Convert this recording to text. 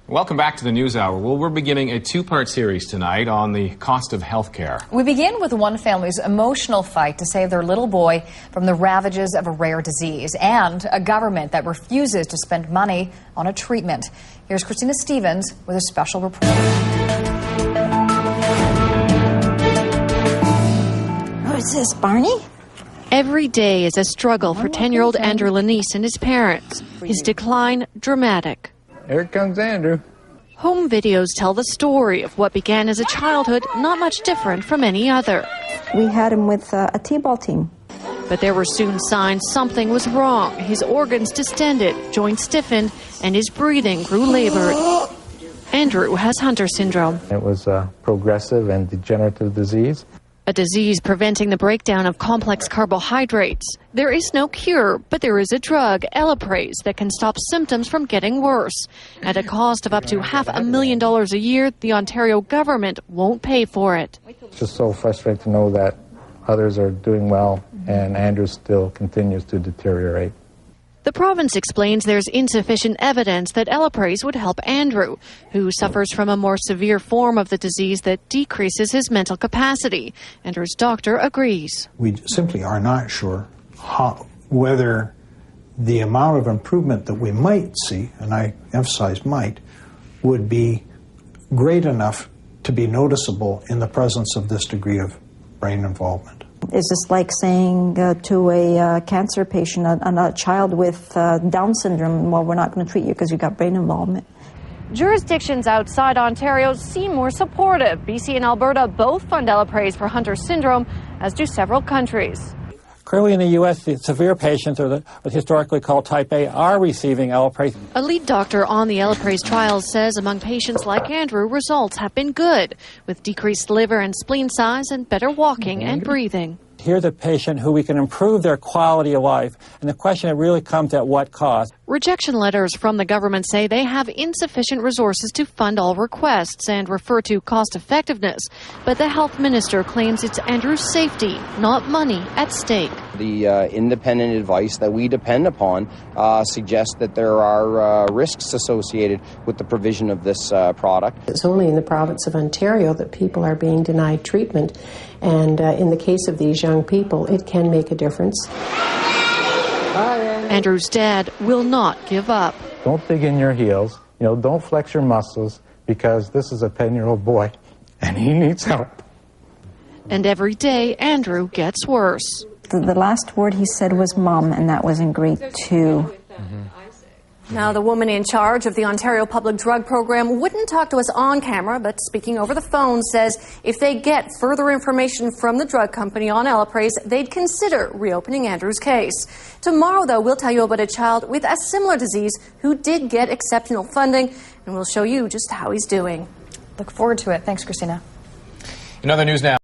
Welcome back to the News Hour. Well, we're beginning a two-part series tonight on the cost of health care. We begin with one family's emotional fight to save their little boy from the ravages of a rare disease and a government that refuses to spend money on a treatment. Here's Christina Stevens with a special report. What is this, Barney? Every day is a struggle for 10-year-old Andrew Lanese and his parents. His decline dramatic. Here comes Andrew. Home videos tell the story of what began as a childhood not much different from any other. We had him with a t-ball team. But there were soon signs something was wrong. His organs distended, joints stiffened, and his breathing grew labored. Andrew has Hunter syndrome. It was a progressive and degenerative disease. A disease preventing the breakdown of complex carbohydrates. There is no cure, but there is a drug, Elaprase, that can stop symptoms from getting worse. At a cost of up to $500,000 a year, the Ontario government won't pay for it. It's just so frustrating to know that others are doing well and Andrew still continues to deteriorate. The province explains there's insufficient evidence that Elaprase would help Andrew, who suffers from a more severe form of the disease that decreases his mental capacity. Andrew's doctor agrees. We simply are not sure whether the amount of improvement that we might see, and I emphasize might, would be great enough to be noticeable in the presence of this degree of brain involvement. Is this like saying to a cancer patient, a child with Down syndrome, well, we're not going to treat you because you've got brain involvement? Jurisdictions outside Ontario seem more supportive. BC and Alberta both fund Elaprase for Hunter syndrome, as do several countries. Clearly in the U.S., the severe patients, or what's historically called type A, are receiving Elaprase. A lead doctor on the Elaprase trials says among patients like Andrew, results have been good, with decreased liver and spleen size and better walking and breathing. Here's a patient who we can improve their quality of life, and the question really comes at what cost. Rejection letters from the government say they have insufficient resources to fund all requests and refer to cost effectiveness. But the health minister claims it's Andrew's safety, not money, at stake. The independent advice that we depend upon suggests that there are risks associated with the provision of this product. It's only in the province of Ontario that people are being denied treatment, and in the case of these young people, it can make a difference. Andrew's dad will not give up. Don't dig in your heels, don't flex your muscles, because this is a 10-year-old boy and he needs help. And every day, Andrew gets worse. The last word he said was mom, and that was in grade 2. Now, the woman in charge of the Ontario Public Drug Program wouldn't talk to us on camera, but speaking over the phone says if they get further information from the drug company on Elaprase, they'd consider reopening Andrew's case. Tomorrow, though, we'll tell you about a child with a similar disease who did get exceptional funding, and we'll show you just how he's doing. Look forward to it. Thanks, Christina. In other news now.